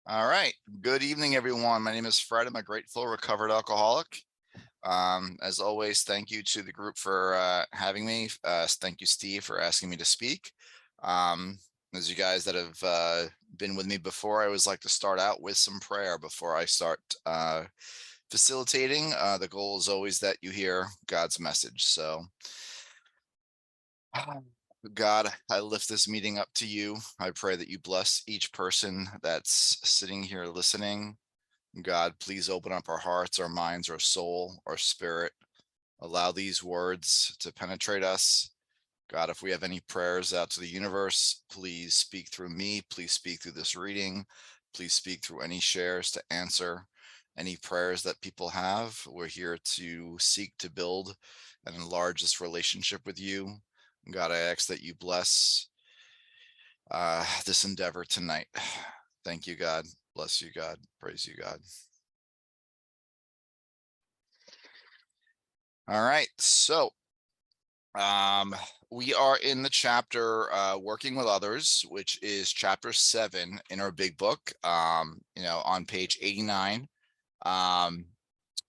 All right. Good evening, everyone. My name is Fred. I'm a grateful recovered alcoholic. As always, thank you to the group for having me. Thank you, Steve, for asking me to speak. Um, as you guys that have been with me before, I always like to start out with some prayer before I start facilitating. The goal is always that you hear God's message. So, God, I lift this meeting up to you. I pray that you bless each person that's sitting here listening. God, please open up our hearts, our minds, our soul, our spirit. Allow these words to penetrate us. God, if we have any prayers out to the universe, please speak through me. Please speak through this reading. Please speak through any shares to answer any prayers that people have. We're here to seek to build and enlarge this relationship with you. God, I ask that you bless this endeavor tonight. Thank you, God. Bless you, God. Praise you, God. All right. So um, we are in the chapter Working with Others, which is chapter 7 in our big book, on page 89. Um,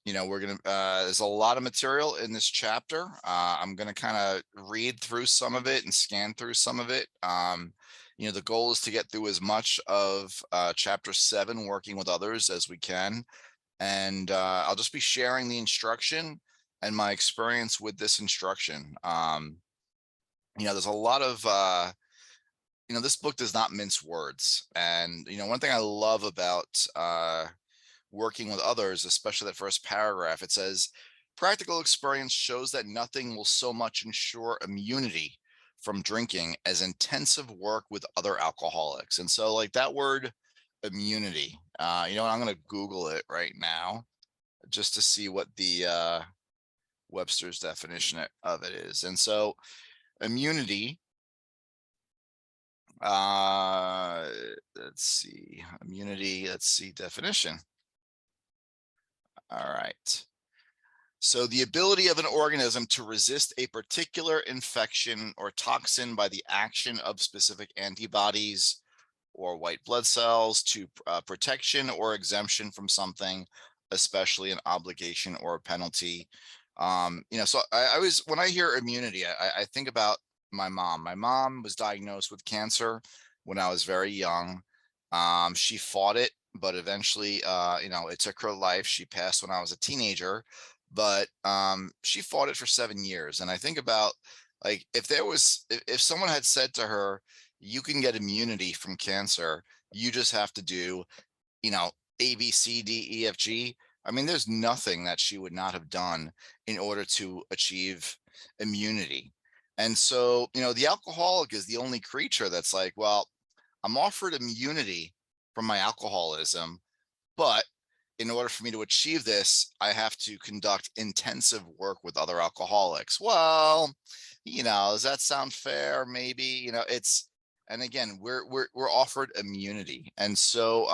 we're going to, there's a lot of material in this chapter. I'm going to kind of read through some of it and scan through some of it. The goal is to get through as much of chapter 7, Working with Others, as we can. And I'll just be sharing the instruction and my experience with this instruction. There's a lot of this book does not mince words. And one thing I love about Working with Others, especially that first paragraph, it says practical experience shows that nothing will so much ensure immunity from drinking as intensive work with other alcoholics. And so, like, that word immunity, I'm going to Google it right now just to see what the Webster's definition of it is. And so immunity, uh, let's see definition. All right. So the ability of an organism to resist a particular infection or toxin by the action of specific antibodies or white blood cells to protection or exemption from something, especially an obligation or a penalty. So I always, when I hear immunity, I think about my mom. My mom was diagnosed with cancer when I was very young. She fought it, but eventually, it took her life. She passed when I was a teenager, but she fought it for 7 years. And I think about, like, if someone had said to her, you can get immunity from cancer. You just have to do, you know, A, B, C, D, E, F, G. I mean, there's nothing that she would not have done in order to achieve immunity. And so, the alcoholic is the only creature that's like, well, I'm offered immunity from my alcoholism, but in order for me to achieve this, I have to conduct intensive work with other alcoholics. Well, does that sound fair? Maybe, and again, we're offered immunity. And so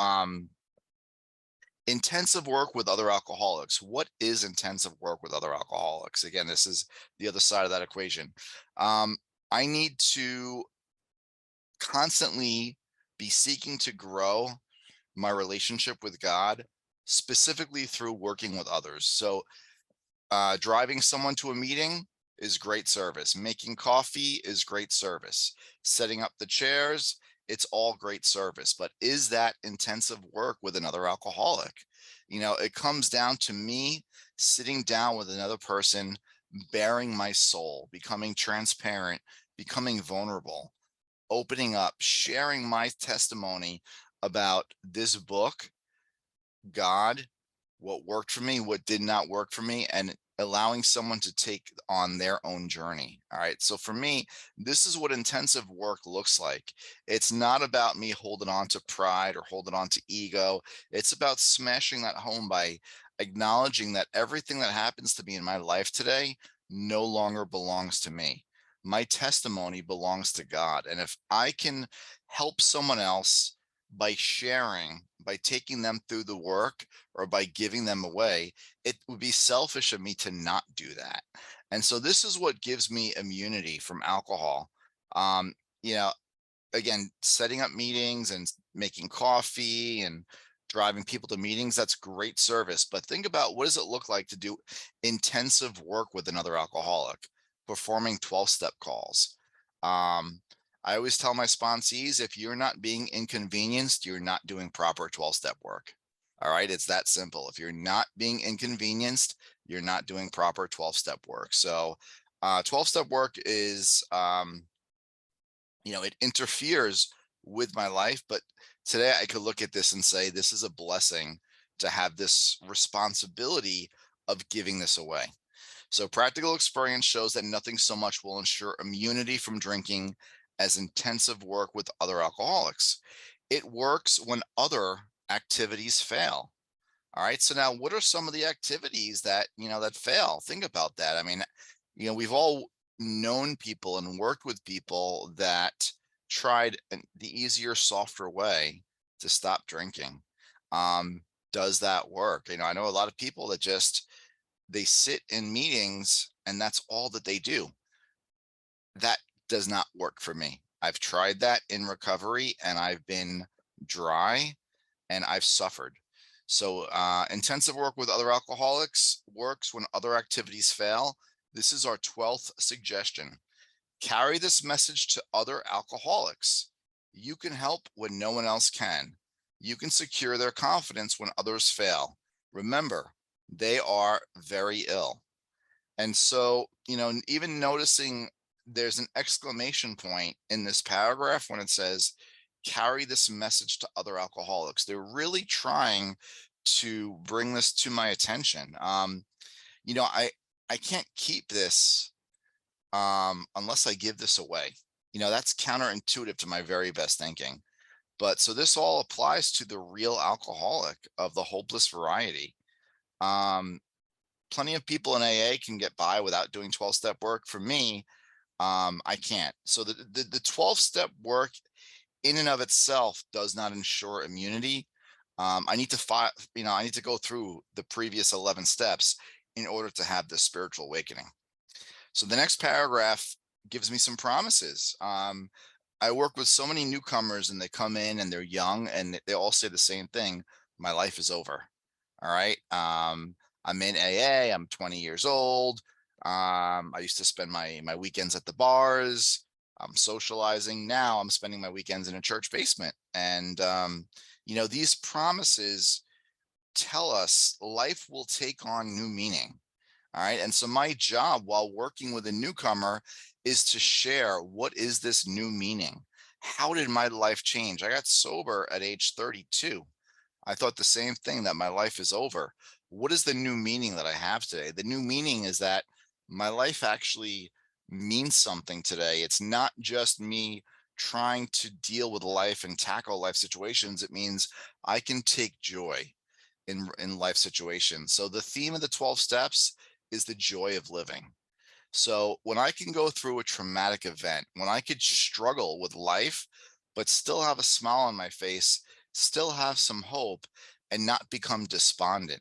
intensive work with other alcoholics. What is intensive work with other alcoholics? Again, this is the other side of that equation. Um, I need to constantly be seeking to grow my relationship with God, specifically through working with others. So, driving someone to a meeting is great service. Making coffee is great service. Setting up the chairs, it's all great service. But is that intensive work with another alcoholic? It comes down to me sitting down with another person, bearing my soul, becoming transparent, becoming vulnerable, opening up, sharing my testimony about this book, God, what worked for me, what did not work for me, and allowing someone to take on their own journey. All right. So for me, this is what intensive work looks like. It's not about me holding on to pride or holding on to ego. It's about smashing that home by acknowledging that everything that happens to me in my life today no longer belongs to me. My testimony belongs to God. And if I can help someone else by sharing, by taking them through the work, or by giving them away, it would be selfish of me to not do that. And so this is what gives me immunity from alcohol. Um, you know, again, setting up meetings and making coffee and driving people to meetings, that's great service. But think about, what does it look like to do intensive work with another alcoholic, performing 12-step calls? Um, I always tell my sponsees, if you're not being inconvenienced, you're not doing proper 12-step work. All right. It's that simple. If you're not being inconvenienced, you're not doing proper 12-step work. So 12-step work is, it interferes with my life, but today I could look at this and say, this is a blessing to have this responsibility of giving this away. So practical experience shows that nothing so much will ensure immunity from drinking as intensive work with other alcoholics. It works when other activities fail. All right. So now, what are some of the activities that, that fail? Think about that. I mean, we've all known people and worked with people that tried the easier, softer way to stop drinking. Um, does that work? I know a lot of people that just, they sit in meetings and that's all that they do. That does not work for me. I've tried that in recovery and I've been dry and I've suffered. So intensive work with other alcoholics works when other activities fail. This is our 12th suggestion. Carry this message to other alcoholics. You can help when no one else can. You can secure their confidence when others fail. Remember, they are very ill. And so, even noticing there's an exclamation point in this paragraph when it says, carry this message to other alcoholics. They're really trying to bring this to my attention. You know, I I can't keep this unless I give this away. That's counterintuitive to my very best thinking. But so this all applies to the real alcoholic of the hopeless variety. Um, Plenty of people in AA can get by without doing 12-step work. For me, I can't. So the 12-step work in and of itself does not ensure immunity. I need to I need to go through the previous 11 steps in order to have this spiritual awakening. So the next paragraph gives me some promises. I work with so many newcomers and they come in and they're young and they all say the same thing. My life is over. All right. I'm in AA. I'm 20 years old. I used to spend my weekends at the bars. I'm socializing. Now I'm spending my weekends in a church basement. And, these promises tell us life will take on new meaning. All right. And so my job while working with a newcomer is to share, what is this new meaning? How did my life change? I got sober at age 32. I thought the same thing, that my life is over. What is the new meaning that I have today? The new meaning is that my life actually means something today. It's not just me trying to deal with life and tackle life situations. It means I can take joy in life situations. So the theme of the 12 steps is the joy of living. So when I can go through a traumatic event, when I could struggle with life, but still have a smile on my face, still have some hope, and not become despondent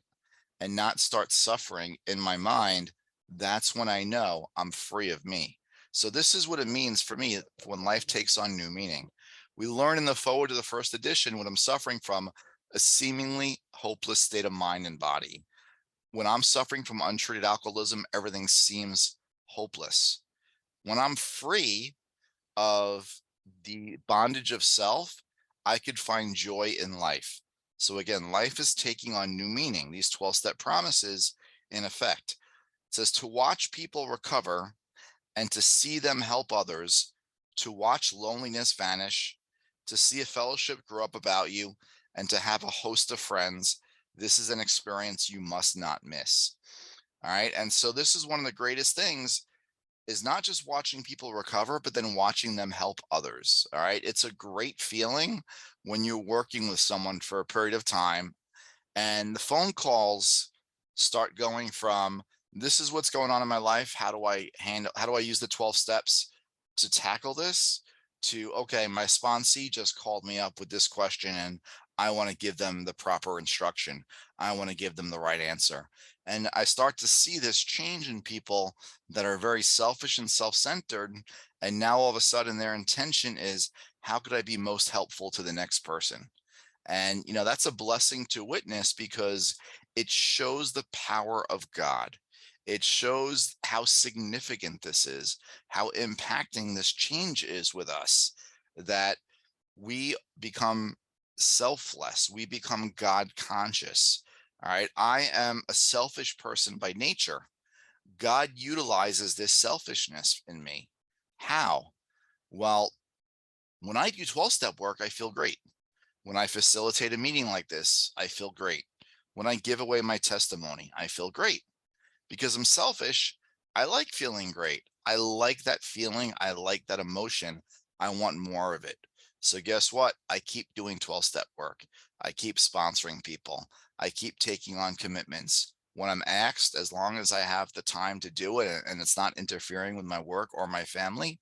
and not start suffering in my mind, that's when I know I'm free of me. So this is what it means for me when life takes on new meaning. We learn in the forward to the first edition what I'm suffering from, a seemingly hopeless state of mind and body. When I'm suffering from untreated alcoholism, everything seems hopeless. When I'm free of the bondage of self, I could find joy in life. So again, life is taking on new meaning. These 12-step promises, in effect, it says to watch people recover and to see them help others, to watch loneliness vanish, to see a fellowship grow up about you, and to have a host of friends. This is an experience you must not miss. All right. And so this is one of the greatest things, is not just watching people recover, but then watching them help others. All right. It's a great feeling when you're working with someone for a period of time and the phone calls start going from, this is what's going on in my life, how do I use the 12 steps to tackle this, to, okay, my sponsee just called me up with this question and I want to give them the proper instruction, I want to give them the right answer. And I start to see this change in people that are very selfish and self-centered, and now all of a sudden their intention is, How could I be most helpful to the next person? And, that's a blessing to witness because it shows the power of God. It shows how significant this is, how impacting this change is with us, that we become selfless, we become God conscious. All right. I am a selfish person by nature. God utilizes this selfishness in me. How? Well, when I do 12 step work, I feel great. When I facilitate a meeting like this, I feel great. When I give away my testimony, I feel great because I'm selfish. I like feeling great. I like that feeling. I like that emotion. I want more of it. So, guess what? I keep doing 12 step work. I keep sponsoring people. I keep taking on commitments. When I'm asked, as long as I have the time to do it and it's not interfering with my work or my family,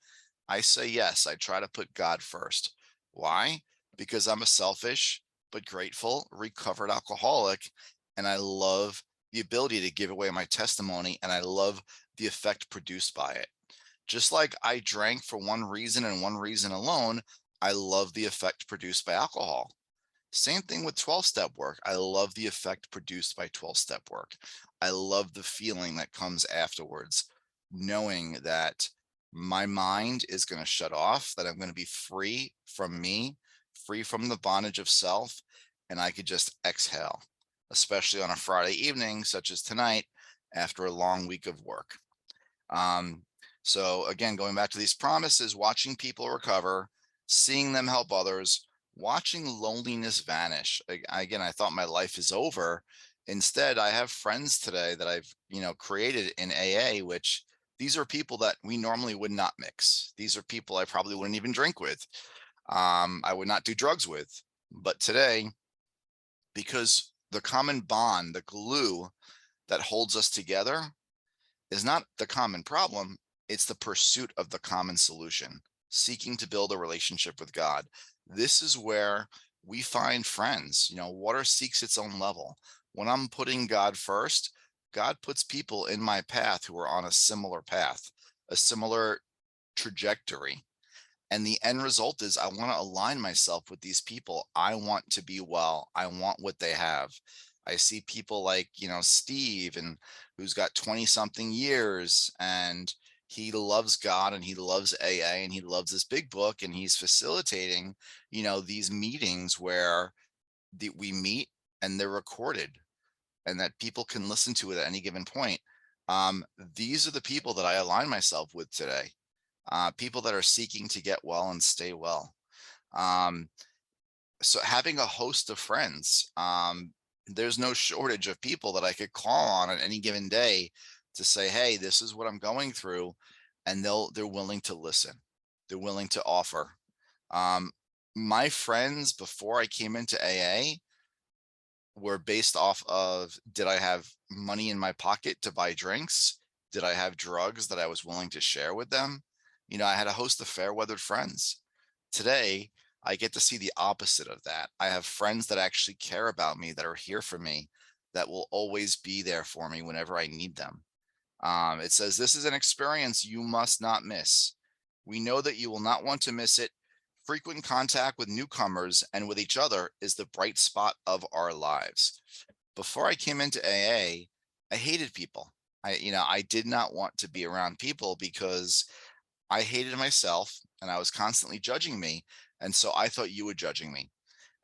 I say yes. I try to put God first. Why? Because I'm a selfish but grateful recovered alcoholic, and I love the ability to give away my testimony, and I love the effect produced by it. Just like I drank for one reason and one reason alone, I love the effect produced by alcohol. Same thing with 12 step work. I love the effect produced by 12 step work. I love the feeling that comes afterwards, knowing that my mind is going to shut off, that I'm going to be free from me, free from the bondage of self, and I could just exhale, especially on a Friday evening, such as tonight, after a long week of work. Um, so again, going back to these promises, watching people recover, seeing them help others, watching loneliness vanish. Again, I thought my life is over. Instead, I have friends today that I've, created in AA, which these are people that we normally would not mix. These are people I probably wouldn't even drink with. I would not do drugs with. But today, because the common bond, the glue that holds us together is not the common problem, it's the pursuit of the common solution, seeking to build a relationship with God. This is where we find friends. Water seeks its own level. When I'm putting God first, God puts people in my path who are on a similar path, a similar trajectory. And the end result is I want to align myself with these people. I want to be well. I want what they have. I see people like, Steve, and who's got 20 something years, and he loves God and he loves AA and he loves this big book, and he's facilitating, these meetings where we meet and they're recorded and that people can listen to it at any given point. These are the people that I align myself with today. People that are seeking to get well and stay well. Um, so having a host of friends, there's no shortage of people that I could call on any given day to say, "Hey, this is what I'm going through," and they're willing to listen. They're willing to offer. Um, my friends before I came into AA were based off of, did I have money in my pocket to buy drinks? Did I have drugs that I was willing to share with them? I had a host of fair weathered friends. Today, I get to see the opposite of that. I have friends that actually care about me, that are here for me, that will always be there for me whenever I need them. It says, "This is an experience you must not miss. We know that you will not want to miss it. Frequent contact with newcomers and with each other is the bright spot of our lives." Before I came into AA, I hated people. I did not want to be around people because I hated myself and I was constantly judging me. And so I thought you were judging me.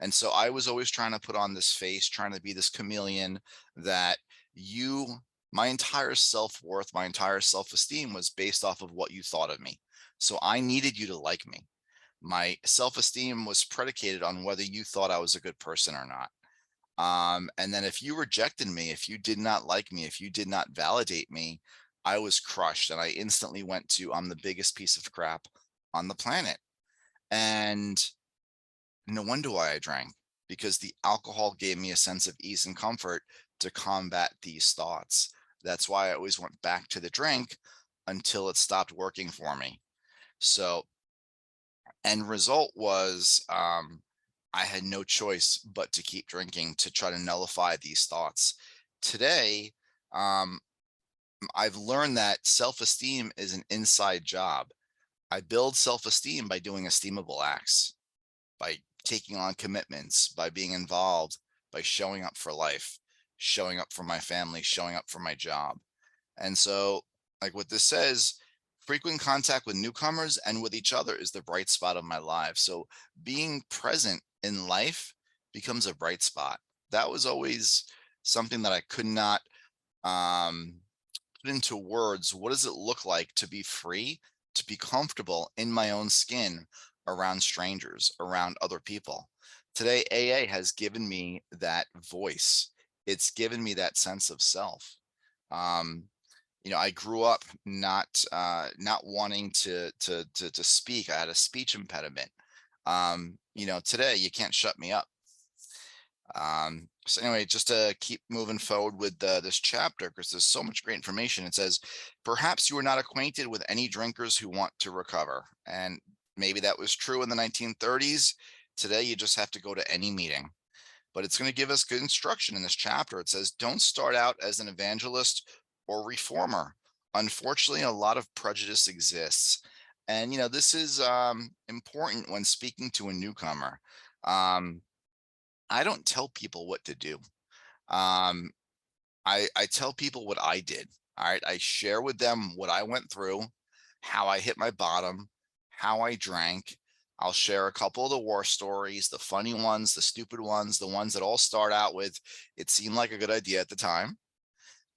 And so I was always trying to put on this face, trying to be this chameleon that you, my entire self worth, my entire self esteem was based off of what you thought of me. So I needed you to like me. My self esteem was predicated on whether you thought I was a good person or not. And then if you rejected me, if you did not like me, if you did not validate me, I was crushed and I instantly went to, I'm the biggest piece of crap on the planet. And no wonder why I drank, because the alcohol gave me a sense of ease and comfort to combat these thoughts. That's why I always went back to the drink until it stopped working for me. So, end result was I had no choice but to keep drinking to try to nullify these thoughts. Today, um, I've learned that self esteem is an inside job. I build self-esteem by doing esteemable acts, by taking on commitments, by being involved, by showing up for life, showing up for my family, showing up for my job. And so, like what this says, frequent contact with newcomers and with each other is the bright spot of my life. So, being present in life becomes a bright spot. That was always something that I could not um, put into words. What does it look like to be free, to be comfortable in my own skin around strangers, around other people? Today, AA has given me that voice. It's given me that sense of self. Um, I grew up not wanting to speak. I had a speech impediment. Today you can't shut me up. So anyway, just to keep moving forward with this chapter, because there's so much great information. It says, perhaps you are not acquainted with any drinkers who want to recover. And maybe that was true in the 1930s. Today, you just have to go to any meeting. But it's going to give us good instruction in this chapter. It says, don't start out as an evangelist or reformer. Unfortunately, a lot of prejudice exists. And, this is important when speaking to a newcomer. Um, I don't tell people what to do. Um, I tell people what I did. All right. I share with them what I went through, how I hit my bottom, how I drank. I'll share a couple of the war stories, the funny ones, the stupid ones, the ones that all start out with, it seemed like a good idea at the time.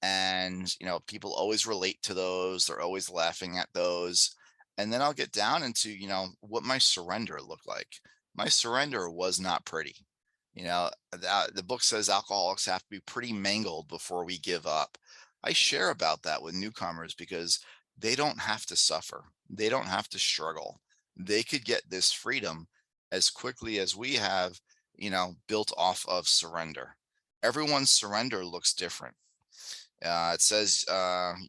And, people always relate to those. They're always laughing at those. And then I'll get down into, what my surrender looked like. My surrender was not pretty. The book says alcoholics have to be pretty mangled before we give up. I share about that with newcomers because they don't have to suffer. They don't have to struggle. They could get this freedom as quickly as we have, built off of surrender. Everyone's surrender looks different. It says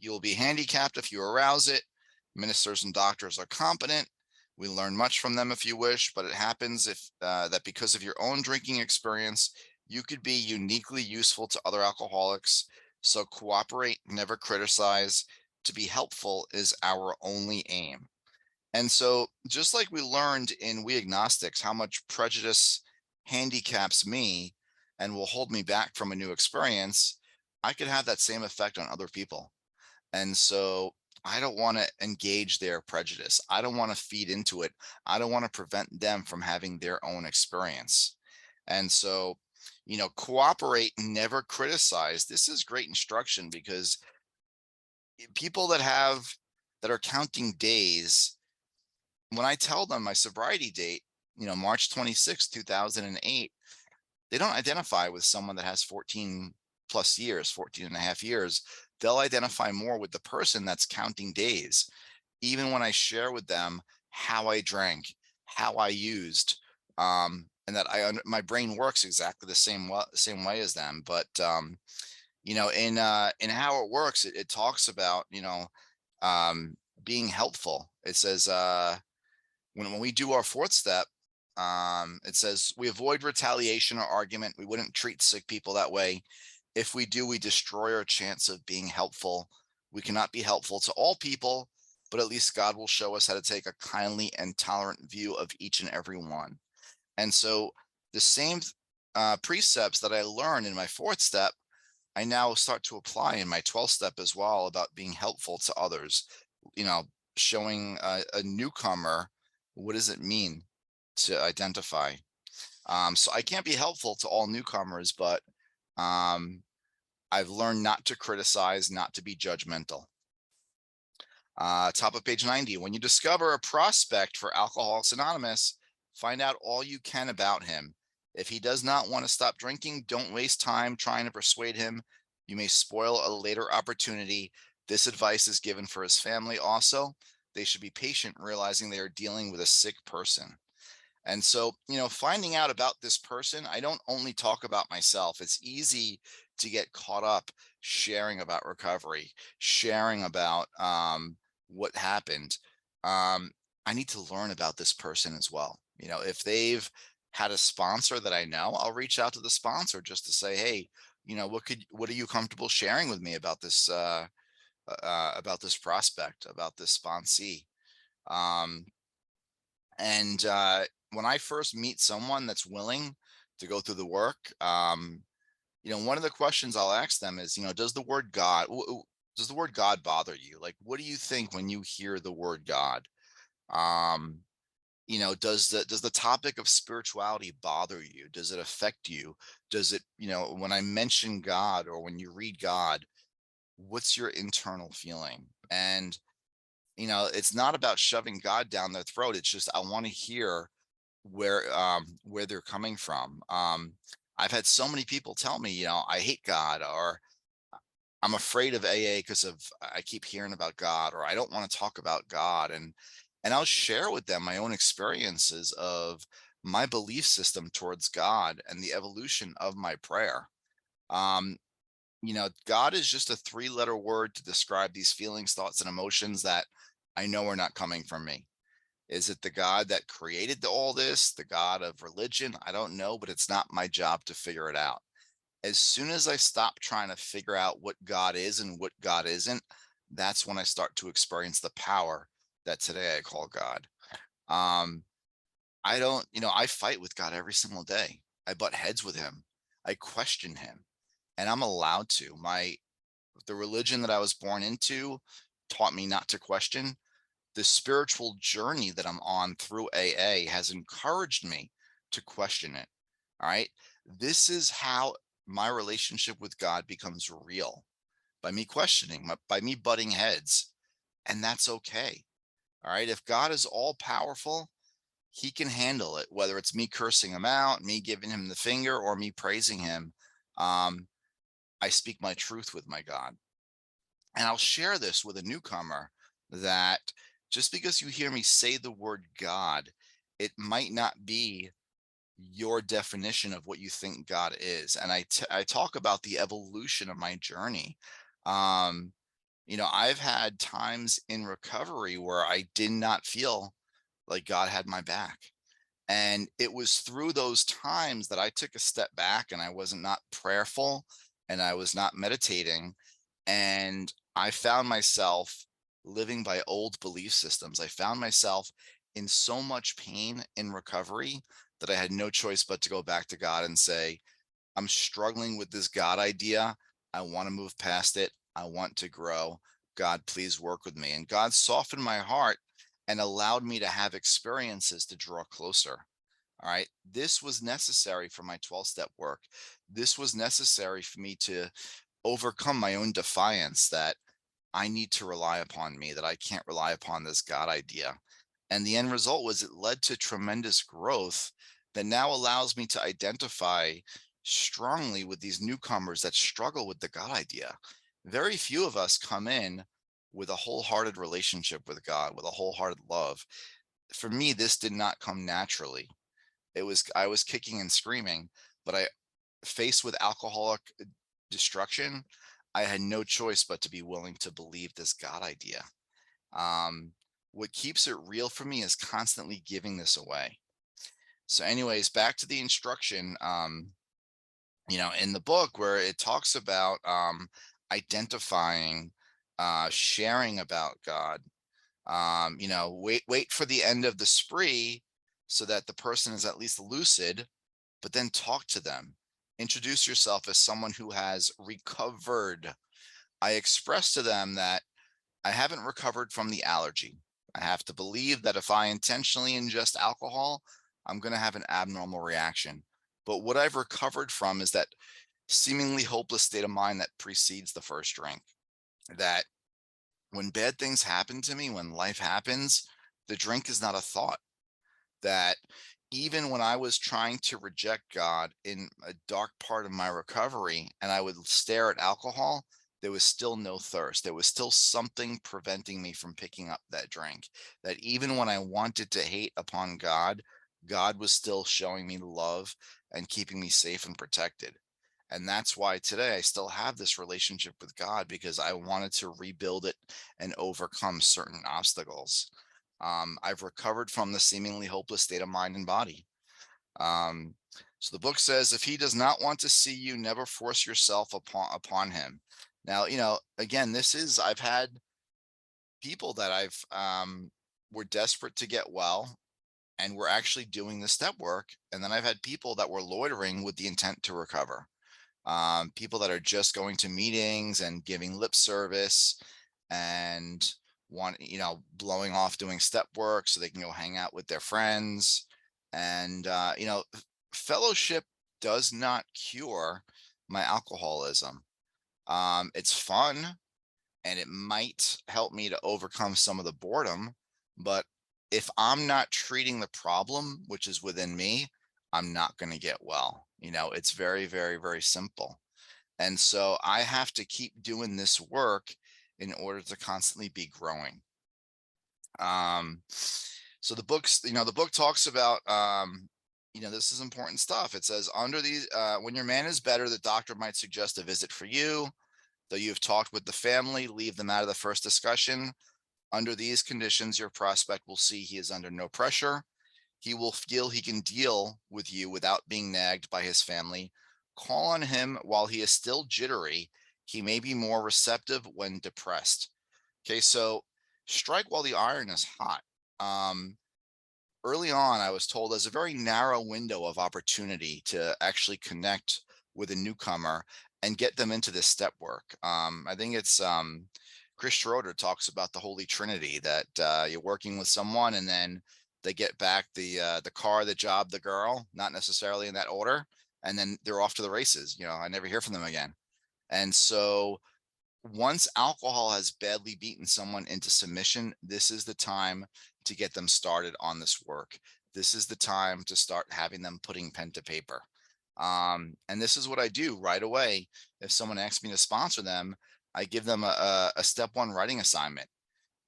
you will be handicapped if you arouse it. Ministers and doctors are competent. We learn much from them if you wish, but it happens if that because of your own drinking experience, you could be uniquely useful to other alcoholics. So cooperate, never criticize. To be helpful is our only aim. And so, just like we learned in We Agnostics, how much prejudice handicaps me and will hold me back from a new experience, I could have that same effect on other people. And so, I don't want to engage their prejudice. I don't want to feed into it. I don't want to prevent them from having their own experience. And so, cooperate, never criticize. This is great instruction because people that are counting days, when I tell them my sobriety date, March 26, 2008, they don't identify with someone that has 14 plus years, 14 and a half years. They'll identify more with the person that's counting days. Even when I share with them how I drank, how I used, and that my brain works exactly the same way as them. But in how it works, it talks about um, being helpful. It says when we do our fourth step, it says we avoid retaliation or argument. We wouldn't treat sick people that way. If we do, we destroy our chance of being helpful. We cannot be helpful to all people, but at least God will show us how to take a kindly and tolerant view of each and every one. And so the same precepts that I learned in my fourth step, I now start to apply in my 12th step as well, about being helpful to others, you know, showing a newcomer, what does it mean to identify? So I can't be helpful to all newcomers, but um, I've learned not to criticize, not to be judgmental. Top of page 90. When you discover a prospect for Alcoholics Anonymous, find out all you can about him. If he does not want to stop drinking, don't waste time trying to persuade him. You may spoil a later opportunity. This advice is given for his family also. They should be patient, realizing they are dealing with a sick person. And so, finding out about this person, I don't only talk about myself. It's easy to get caught up sharing about recovery, sharing about what happened. I need to learn about this person as well. If they've had a sponsor that I know, I'll reach out to the sponsor just to say, hey, what are you comfortable sharing with me about this prospect, about this sponsee? Um, and when I first meet someone that's willing to go through the work, one of the questions I'll ask them is, does the word does the word God bother you? Like, what do you think when you hear the word God? Um, does the topic of spirituality bother you? Does it affect you? Does it, when I mention God or when you read God, what's your internal feeling? And it's not about shoving God down their throat. It's just I want to hear where they're coming from. I've had so many people tell me, I hate God, or I'm afraid of AA because of I keep hearing about God, or I don't want to talk about God. And I'll share with them my own experiences of my belief system towards God and the evolution of my prayer. Um, God is just a three-letter word to describe these feelings, thoughts, and emotions that I know are not coming from me. Is it the God that created all this, the God of religion? I don't know, but it's not my job to figure it out. As soon as I stop trying to figure out what God is and what God isn't, that's when I start to experience the power that today I call God. Um, I don't, I fight with God every single day. I butt heads with him. I question him, and I'm allowed to. The religion that I was born into taught me not to question. The spiritual journey that I'm on through AA has encouraged me to question it. All right. This is how my relationship with God becomes real, by me questioning, by me butting heads. And that's okay. All right. If God is all powerful, he can handle it, whether it's me cursing him out, me giving him the finger, or me praising him. Um, I speak my truth with my God. And I'll share this with a newcomer that just because you hear me say the word God, it might not be your definition of what you think God is. And I talk about the evolution of my journey. Um, I've had times in recovery where I did not feel like God had my back. And it was through those times that I took a step back and I wasn't not prayerful and I was not meditating. And I found myself living by old belief systems. I found myself in so much pain in recovery that I had no choice but to go back to God and say, I'm struggling with this God idea. I want to move past it. I want to grow. God, please work with me. And God softened my heart and allowed me to have experiences to draw closer. All right. This was necessary for my 12 step work. This was necessary for me to overcome my own defiance that I need to rely upon me, that I can't rely upon this God idea. And the end result was it led to tremendous growth that now allows me to identify strongly with these newcomers that struggle with the God idea. Very few of us come in with a wholehearted relationship with God, with a wholehearted love. For me, this did not come naturally. I was kicking and screaming, but I faced with alcoholic destruction, I had no choice but to be willing to believe this God idea. Um, what keeps it real for me is constantly giving this away. So, anyways, back to the instruction. In the book where it talks about identifying, sharing about God. Wait for the end of the spree so that the person is at least lucid, but then talk to them. Introduce yourself as someone who has recovered. I express to them that I haven't recovered from the allergy. I have to believe that if I intentionally ingest alcohol, I'm going to have an abnormal reaction. But what I've recovered from is that seemingly hopeless state of mind that precedes the first drink. That when bad things happen to me, when life happens, the drink is not a thought. That even when I was trying to reject God in a dark part of my recovery and I would stare at alcohol, there was still no thirst. There was still something preventing me from picking up that drink. That even when I wanted to hate upon God, God was still showing me love and keeping me safe and protected. And that's why today I still have this relationship with God, because I wanted to rebuild it and overcome certain obstacles. I've recovered from the seemingly hopeless state of mind and body. Um, so the book says, if he does not want to see you, never force yourself upon him. Now, again, I've had people that I've were desperate to get well and were actually doing the step work. And then I've had people that were loitering with the intent to recover. People that are just going to meetings and giving lip service and blowing off doing step work so they can go hang out with their friends. And, fellowship does not cure my alcoholism. It's fun and it might help me to overcome some of the boredom. But if I'm not treating the problem, which is within me, I'm not going to get well. It's very, very, very simple. And so I have to keep doing this work in order to constantly be growing. So the book talks about, this is important stuff. It says, under these, when your man is better, the doctor might suggest a visit for you. Though you've talked with the family, leave them out of the first discussion. Under these conditions, your prospect will see he is under no pressure. He will feel he can deal with you without being nagged by his family. Call on him while he is still jittery. He may be more receptive when depressed. Okay, so strike while the iron is hot. Early on, I was told there's a very narrow window of opportunity to actually connect with a newcomer and get them into this step work. I think it's Chris Schroeder talks about the Holy Trinity, that you're working with someone and then they get back the car, the job, the girl, not necessarily in that order, and then they're off to the races. I never hear from them again. And so once alcohol has badly beaten someone into submission, this is the time to get them started on this work. This is the time to start having them putting pen to paper. And this is what I do right away. If someone asks me to sponsor them, I give them a step one writing assignment.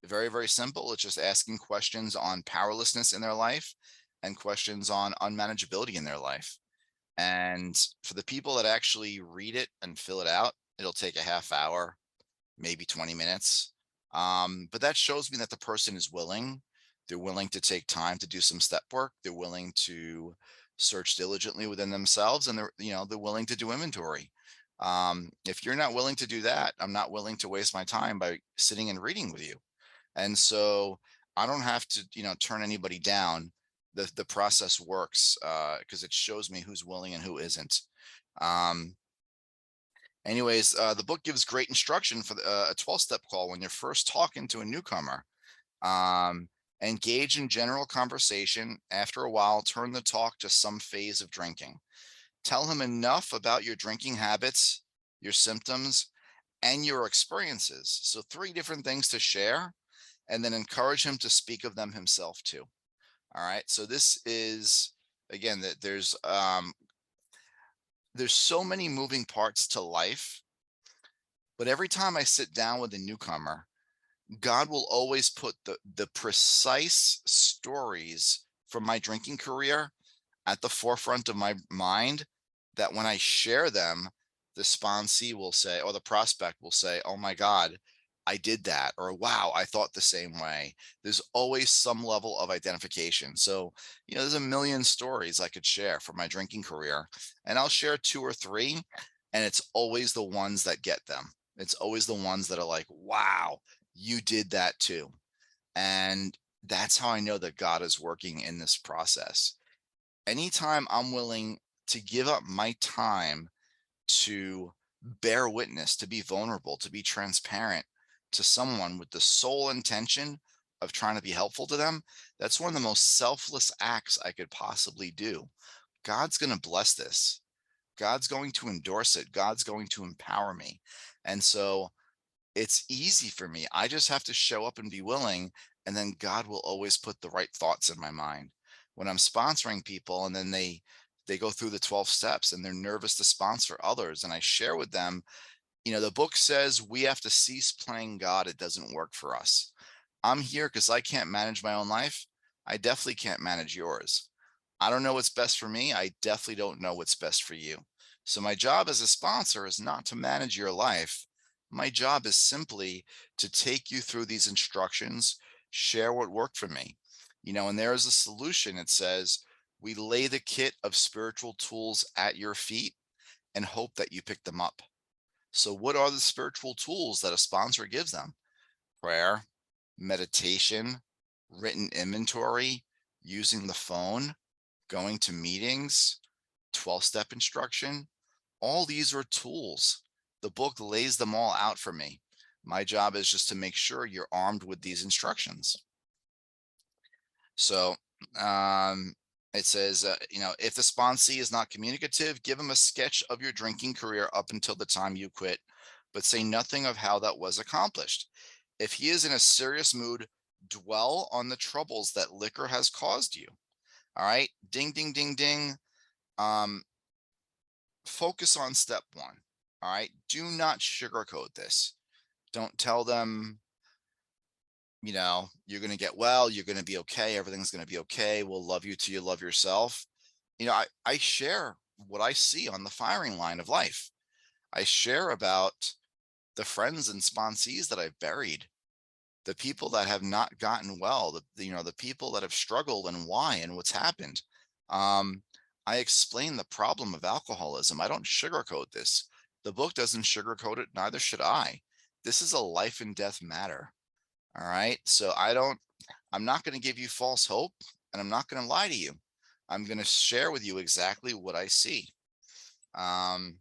Very, very simple. It's just asking questions on powerlessness in their life and questions on unmanageability in their life. And for the people that actually read it and fill it out, it'll take a half hour, maybe 20 minutes. But that shows me that the person is willing. They're willing to take time to do some step work. They're willing to search diligently within themselves, and they're willing to do inventory. If you're not willing to do that, I'm not willing to waste my time by sitting and reading with you. And so I don't have to, turn anybody down. The process works because it shows me who's willing and who isn't. Anyways, the book gives great instruction for a 12-step call when you're first talking to a newcomer. Engage in general conversation. After a while, turn the talk to some phase of drinking. Tell him enough about your drinking habits, your symptoms, and your experiences. So 3 different things to share, and then encourage him to speak of them himself too. All right. So this is, again, that there's so many moving parts to life, but every time I sit down with a newcomer, God will always put the precise stories from my drinking career at the forefront of my mind, that when I share them, the sponsee will say, or the prospect will say, oh my God, I did that, or wow, I thought the same way. There's always some level of identification. So, there's a million stories I could share from my drinking career, and I'll share 2 or 3, and it's always the ones that get them. It's always the ones that are like, wow, you did that too. And that's how I know that God is working in this process. Anytime I'm willing to give up my time to bear witness, to be vulnerable, to be transparent to someone with the sole intention of trying to be helpful to them, that's one of the most selfless acts I could possibly do. God's going to bless this. God's going to endorse it. God's going to empower me. And so it's easy for me. I just have to show up and be willing, and then God will always put the right thoughts in my mind. When I'm sponsoring people and then they go through the 12 steps and they're nervous to sponsor others, and I share with them, the book says we have to cease playing God. It doesn't work for us. I'm here because I can't manage my own life. I definitely can't manage yours. I don't know what's best for me. I definitely don't know what's best for you. So my job as a sponsor is not to manage your life. My job is simply to take you through these instructions, share what worked for me. And there is a solution. It says, we lay the kit of spiritual tools at your feet and hope that you pick them up. So what are the spiritual tools that a sponsor gives them? Prayer, meditation, written inventory, using the phone, going to meetings, 12-step instruction. All these are tools. The book lays them all out for me. My job is just to make sure you're armed with these instructions. So it says, if the sponsee is not communicative, give him a sketch of your drinking career up until the time you quit, but say nothing of how that was accomplished. If he is in a serious mood, dwell on the troubles that liquor has caused you. All right. Ding, ding, ding, ding. Um, Focus on step one. All right. Do not sugarcoat this. Don't tell them, you're going to get well, you're going to be okay, everything's going to be okay, we'll love you till you love yourself. I share what I see on the firing line of life. I share about the friends and sponsees that I've buried, the people that have not gotten well, the people that have struggled and why and what's happened. um, I explain the problem of alcoholism. I don't sugarcoat this. The book doesn't sugarcoat it, neither should I. This is a life and death matter. All right. So I'm not going to give you false hope, and I'm not going to lie to you. I'm going to share with you exactly what I see. Um,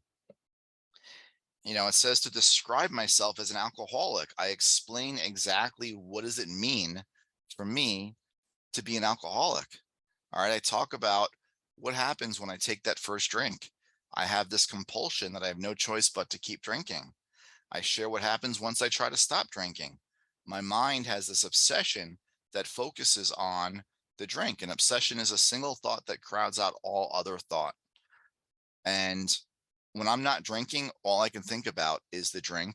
it says to describe myself as an alcoholic. I explain exactly what does it mean for me to be an alcoholic. All right. I talk about what happens when I take that first drink. I have this compulsion that I have no choice but to keep drinking. I share what happens once I try to stop drinking. My mind has this obsession that focuses on the drink. An obsession is a single thought that crowds out all other thought. And when I'm not drinking, all I can think about is the drink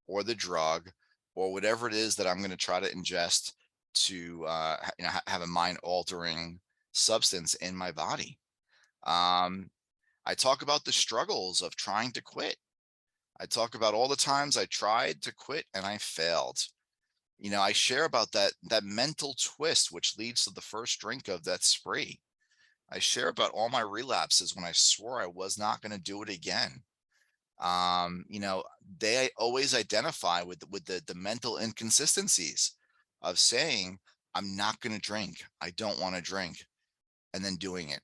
or the drug or whatever it is that I'm going to try to ingest to have a mind altering substance in my body. I talk about the struggles of trying to quit. I talk about all the times I tried to quit and I failed. I share about that mental twist which leads to the first drink of that spree. I share about all my relapses when I swore I was not going to do it again. They always identify with the mental inconsistencies of saying, I'm not going to drink. I don't want to drink, and then doing it,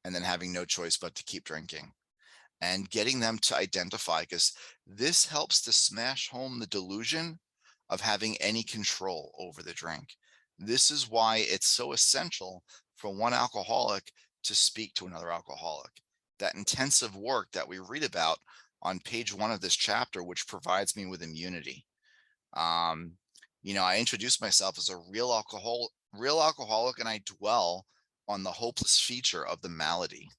and then having no choice but to keep drinking, and getting them to identify, because this helps to smash home the delusion of having any control over the drink. This is why it's so essential for one alcoholic to speak to another alcoholic. That intensive work that we read about on page 1 of this chapter, which provides me with immunity. I introduce myself as a real alcoholic, and I dwell on the hopeless feature of the malady.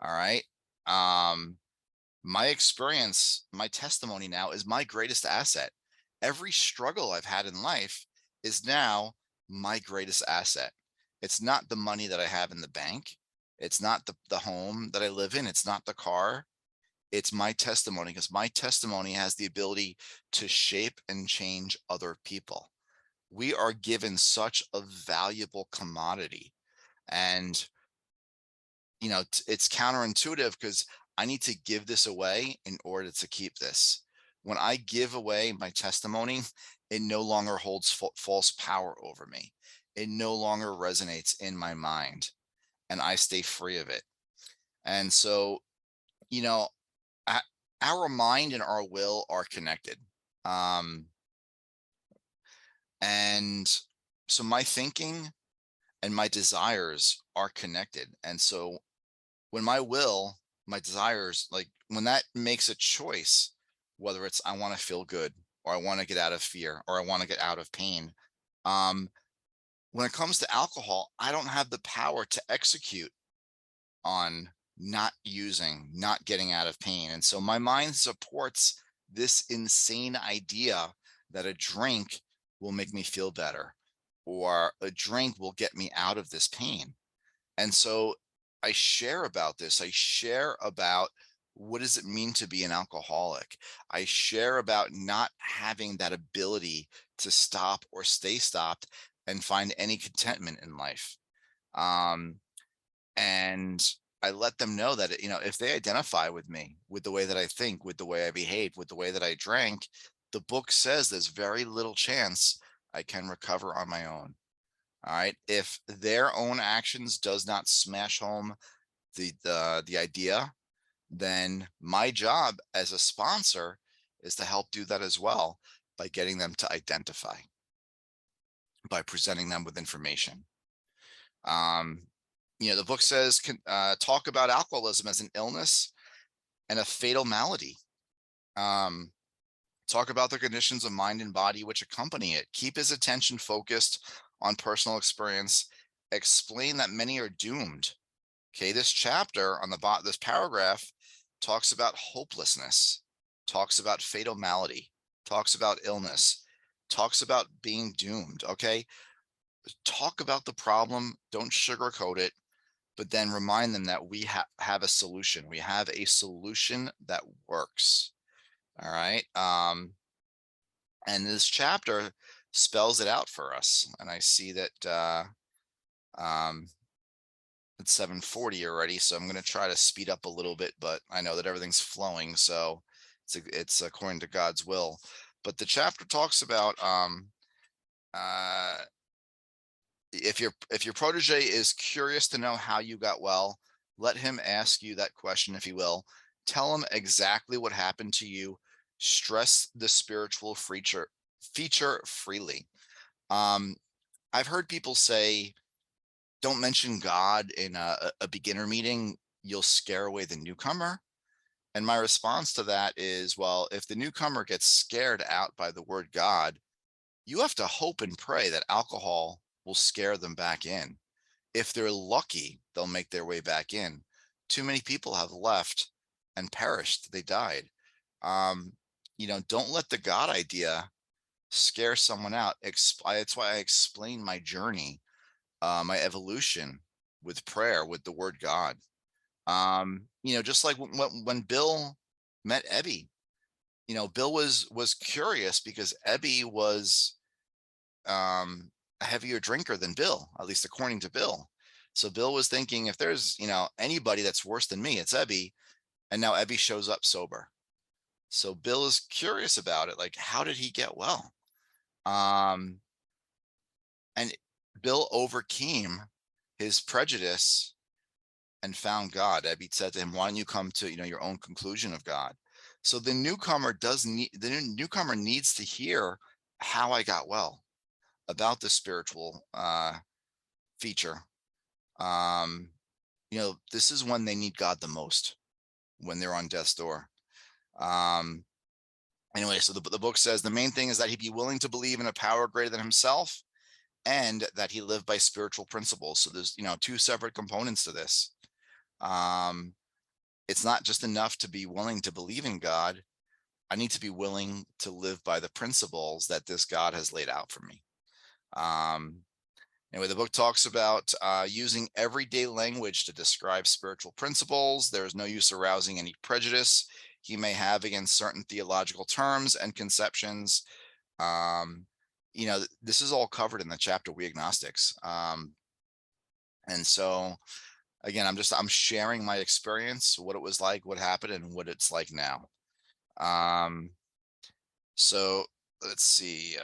All right. My experience, my testimony now is my greatest asset. Every struggle I've had in life is now my greatest asset. It's not the money that I have in the bank. It's not the home that I live in. It's not the car. It's my testimony, because my testimony has the ability to shape and change other people. We are given such a valuable commodity. And it's counterintuitive because I need to give this away in order to keep this. When I give away my testimony, it no longer holds false power over me. It no longer resonates in my mind, and I stay free of it. And so, you know, our mind and our will are connected. Um, and so my thinking and my desires are connected. And so when my desires, like when that makes a choice, whether it's I want to feel good, or I want to get out of fear, or I want to get out of pain. Um, when it comes to alcohol, I don't have the power to execute on not using, not getting out of pain. And so my mind supports this insane idea that a drink will make me feel better, or a drink will get me out of this pain. And so I share about this. I share about what does it mean to be an alcoholic. I share about not having that ability to stop or stay stopped and find any contentment in life. Um, and I let them know that, if they identify with me, with the way that I think, with the way I behave, with the way that I drank, the book says there's very little chance I can recover on my own. All right. If their own actions does not smash home the idea, then my job as a sponsor is to help do that as well by getting them to identify, by presenting them with information. Um, the book says, talk about alcoholism as an illness and a fatal malady. Um, Talk about the conditions of mind and body which accompany it. Keep his attention focused on personal experience. Explain that many are doomed. Okay, this chapter on the bottom, this paragraph talks about hopelessness, talks about fatal malady, talks about illness, talks about being doomed. Okay, talk about the problem, don't sugarcoat it, but then remind them that we have a solution. We have a solution that works. All right. And this chapter spells it out for us. And I see that um, it's 7:40 already, so I'm going to try to speed up a little bit, but I know that everything's flowing, so it's according to God's will. But the chapter talks about uh, if your protege is curious to know how you got well, let him ask you that question, if he will. Tell him exactly what happened to you. Stress the spiritual feature freely. Um, I've heard people say, don't mention God in a beginner meeting, you'll scare away the newcomer. And my response to that is, well, if the newcomer gets scared out by the word God, you have to hope and pray that alcohol will scare them back in. If they're lucky, they'll make their way back in. Too many people have left and perished. They died. Um, don't let the God idea scare someone out. That's why I explain my journey, my evolution with prayer, with the word God. Just like when Bill met Ebby, Bill was curious because Ebby was a heavier drinker than Bill, at least according to Bill. So Bill was thinking, if there's anybody that's worse than me, it's Ebby. And now Ebby shows up sober. So Bill is curious about it. Like, how did he get well? Um, and Bill overcame his prejudice and found God. Ebby said to him, why don't you come to your own conclusion of God? So the newcomer needs to hear how I got well, about the spiritual feature. This is when they need God the most, when they're on death's door. Anyway, so the book says the main thing is that he be willing to believe in a power greater than himself, and that he lived by spiritual principles. So there's two separate components to this. It's not just enough to be willing to believe in God. I need to be willing to live by the principles that this God has laid out for me. Anyway, the book talks about using everyday language to describe spiritual principles. There is no use arousing any prejudice he may have against certain theological terms and conceptions. This is all covered in the chapter We Agnostics. And so, again, I'm sharing my experience, what it was like, what happened, and what it's like now. So let's see.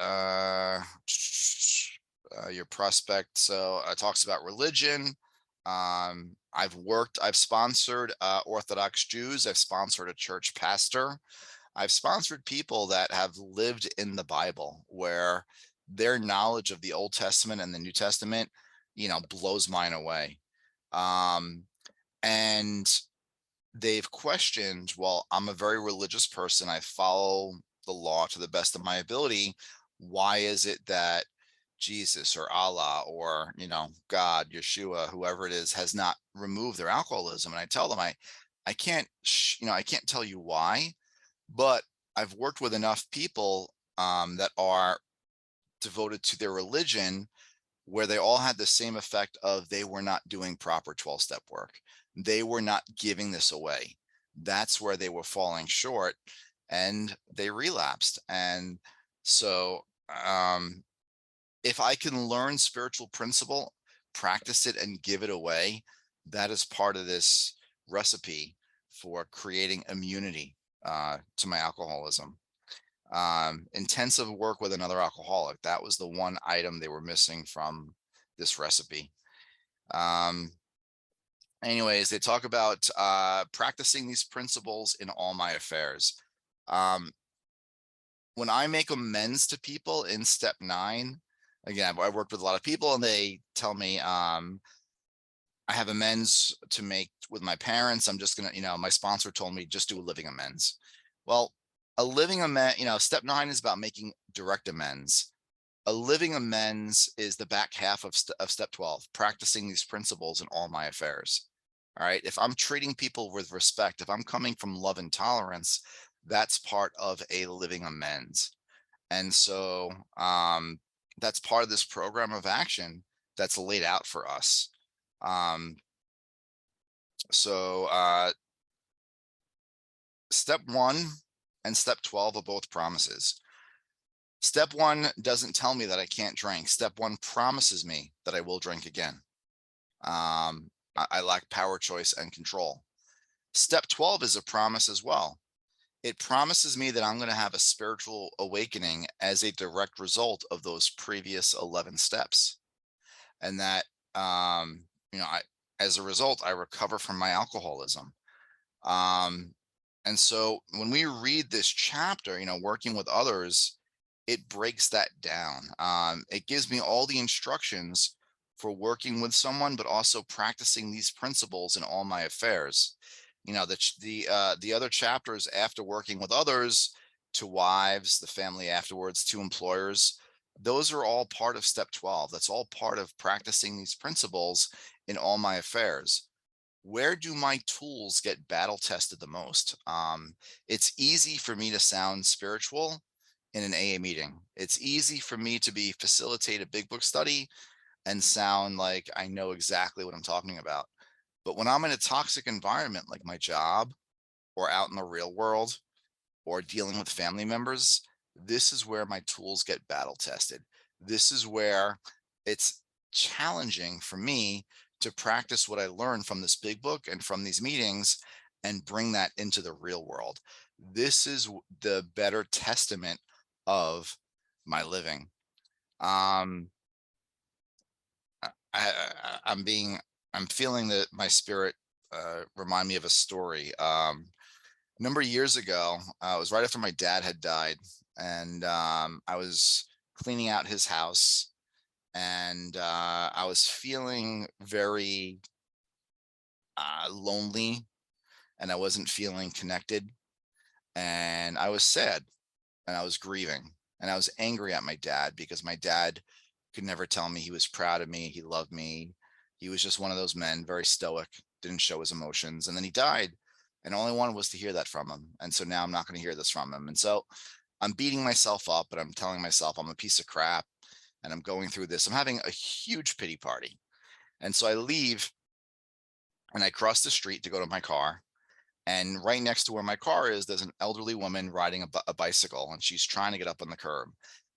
Your prospect. So it talks about religion. I've sponsored Orthodox Jews. I've sponsored a church pastor. I've sponsored people that have lived in the Bible, where their knowledge of the Old Testament and the New Testament, blows mine away. And they've questioned, well, I'm a very religious person. I follow the law to the best of my ability. Why is it that Jesus or Allah or, God, Yeshua, whoever it is, has not removed their alcoholism? And I tell them, I can't, I can't tell you why, but I've worked with enough people that are devoted to their religion, where they all had the same effect of they were not doing proper 12-step work. They were not giving this away. That's where they were falling short, and they relapsed. And so if I can learn spiritual principle, practice it, and give it away, that is part of this recipe for creating immunity to my alcoholism. Intensive work with another alcoholic. That was the one item they were missing from this recipe. Anyways, they talk about practicing these principles in all my affairs. When I make amends to people in step 9, again, I worked with a lot of people and they tell me, I have amends to make with my parents. I'm just gonna, my sponsor told me just do a living amends. Well, a living amend, step 9 is about making direct amends. A living amends is the back half of step 12, practicing these principles in all my affairs. All right. If I'm treating people with respect, if I'm coming from love and tolerance, that's part of a living amends. And so that's part of this program of action that's laid out for us. So step 1 and step 12 are both promises. Step 1 doesn't tell me that I can't drink. Step 1 promises me that I will drink again. I lack power, choice, and control. Step 12 is a promise as well. It promises me that I'm going to have a spiritual awakening as a direct result of those previous 11 steps. And that, as a result, I recover from my alcoholism. And so when we read this chapter, working with others, it breaks that down. It gives me all the instructions for working with someone, but also practicing these principles in all my affairs. The other chapters after working with others, to wives, the family afterwards, to employers, those are all part of step 12. That's all part of practicing these principles in all my affairs. Where do my tools get battle tested the most? It's easy for me to sound spiritual in an AA meeting. It's easy for me to facilitate a big book study and sound like I know exactly what I'm talking about. But when I'm in a toxic environment like my job or out in the real world or dealing with family members, this is where my tools get battle tested. This is where it's challenging for me to practice what I learned from this big book and from these meetings and bring that into the real world. This is the better testament of my living. I'm feeling that my spirit remind me of a story. A number of years ago, it was right after my dad had died, and I was cleaning out his house, and I was feeling very lonely, and I wasn't feeling connected, and I was sad, and I was grieving, and I was angry at my dad because my dad could never tell me he was proud of me, he loved me. He was just one of those men, very stoic, didn't show his emotions, and then he died, and all I wanted was to hear that from him. And so now I'm not going to hear this from him. And so I'm beating myself up, and I'm telling myself I'm a piece of crap, and I'm going through this. I'm having a huge pity party. And so I leave and I cross the street to go to my car. And right next to where my car is, there's an elderly woman riding a bicycle, and she's trying to get up on the curb.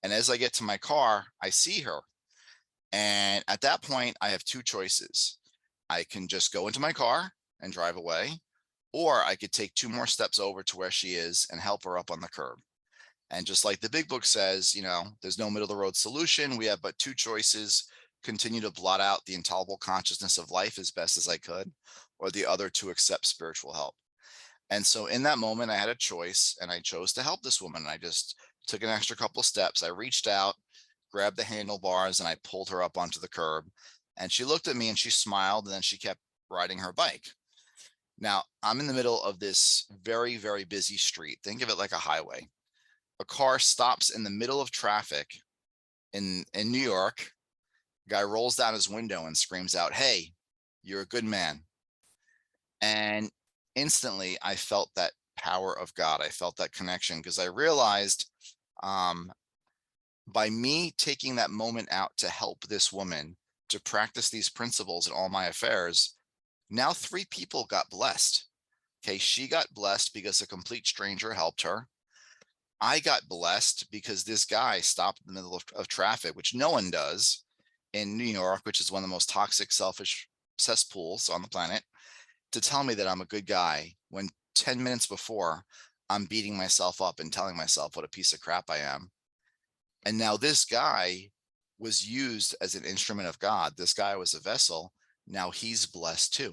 And as I get to my car, I see her. And at that point, I have two choices. I can just go into my car and drive away, or I could take 2 more steps over to where she is and help her up on the curb. And just like the big book says, there's no middle of the road solution. We have but 2 choices: continue to blot out the intolerable consciousness of life as best as I could, or the other, to accept spiritual help. And so in that moment, I had a choice, and I chose to help this woman. And I just took an extra couple of steps. I reached out, grabbed the handlebars, and I pulled her up onto the curb. And she looked at me and she smiled, and then she kept riding her bike. Now, I'm in the middle of this very, very busy street. Think of it like a highway. A car stops in the middle of traffic in New York. Guy rolls down his window and screams out, "Hey, you're a good man." And instantly I felt that power of God. I felt that connection, because I realized by me taking that moment out to help this woman to practice these principles in all my affairs, now 3 people got blessed. Okay, she got blessed because a complete stranger helped her. I got blessed because this guy stopped in the middle of traffic, which no one does in New York, which is one of the most toxic, selfish cesspools on the planet, to tell me that I'm a good guy when 10 minutes before I'm beating myself up and telling myself what a piece of crap I am. And now this guy was used as an instrument of God. This guy was a vessel. Now he's blessed too.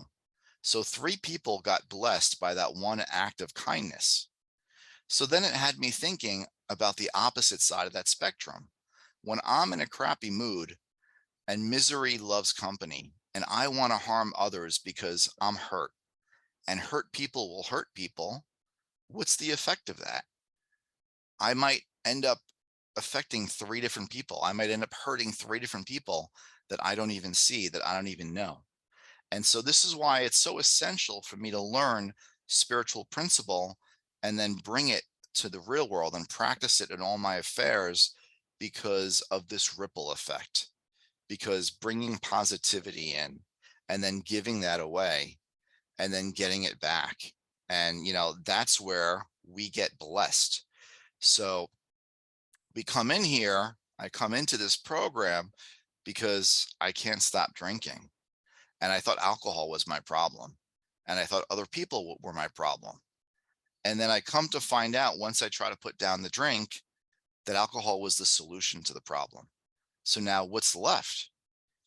So 3 people got blessed by that one act of kindness. So then it had me thinking about the opposite side of that spectrum. When I'm in a crappy mood and misery loves company, and I want to harm others because I'm hurt, and hurt people will hurt people, what's the effect of that? I might end up affecting 3 different people. I might end up hurting 3 different people that I don't even see, that I don't even know. And so this is why it's so essential for me to learn spiritual principle and then bring it to the real world and practice it in all my affairs, because of this ripple effect, because bringing positivity in and then giving that away and then getting it back. And, that's where we get blessed. So we come in here, I come into this program because I can't stop drinking. And I thought alcohol was my problem. And I thought other people were my problem. And then I come to find out, once I try to put down the drink, that alcohol was the solution to the problem. So now what's left?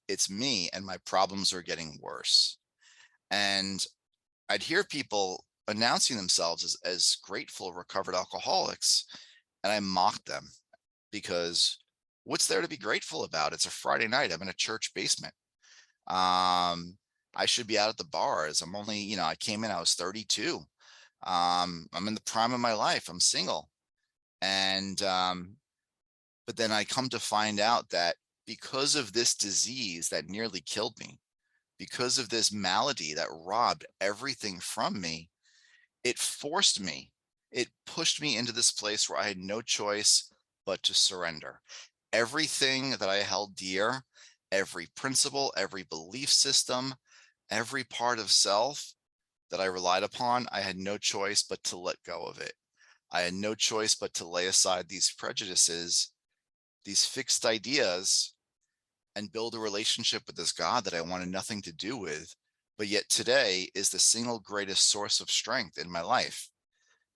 It's me, and my problems are getting worse. And I'd hear people announcing themselves as grateful recovered alcoholics, and I mocked them, because what's there to be grateful about? It's a Friday night. I'm in a church basement. I should be out at the bars. I'm only, I came in, I was 32. I'm in the prime of my life. I'm single. And, but then I come to find out that because of this disease that nearly killed me, because of this malady that robbed everything from me, it forced me, it pushed me into this place where I had no choice but to surrender. Everything that I held dear, every principle, every belief system, every part of self that I relied upon, I had no choice but to let go of it. I had no choice but to lay aside these prejudices, these fixed ideas, and build a relationship with this God that I wanted nothing to do with, but yet today is the single greatest source of strength in my life.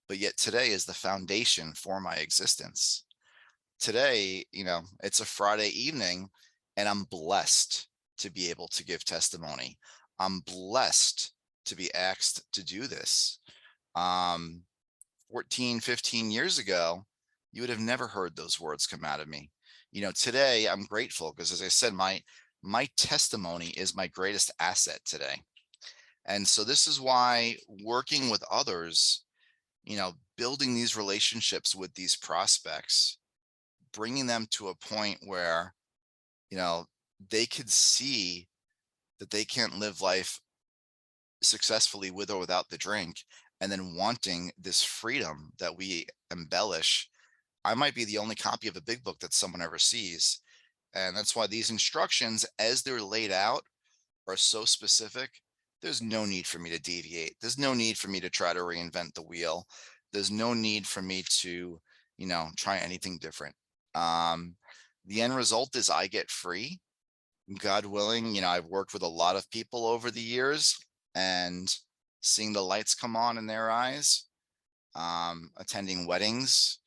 But yet today is the foundation for my existence. Today, it's a Friday evening, and I'm blessed to be able to give testimony. I'm blessed to be asked to do this. 14, 15 years ago, you would have never heard those words come out of me. Today I'm grateful because, as I said, my testimony is my greatest asset today. And so this is why working with others, building these relationships with these prospects, bringing them to a point where, they could see that they can't live life successfully with or without the drink, and then wanting this freedom that we embellish. I might be the only copy of a big book that someone ever sees. And that's why these instructions, as they're laid out, are so specific. There's no need for me to deviate. There's no need for me to try to reinvent the wheel. There's no need for me to, try anything different. The end result is I get free. God willing, I've worked with a lot of people over the years, and seeing the lights come on in their eyes, attending weddings,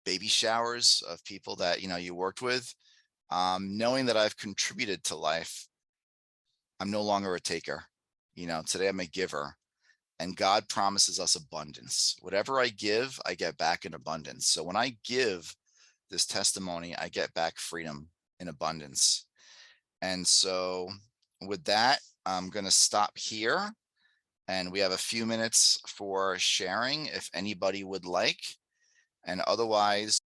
baby showers of people that, you worked with, knowing that I've contributed to life. I'm no longer a taker. Today I'm a giver, and God promises us abundance. Whatever I give, I get back in abundance. So when I give this testimony, I get back freedom in abundance. And so with that, I'm going to stop here, and we have a few minutes for sharing if anybody would like. And otherwise,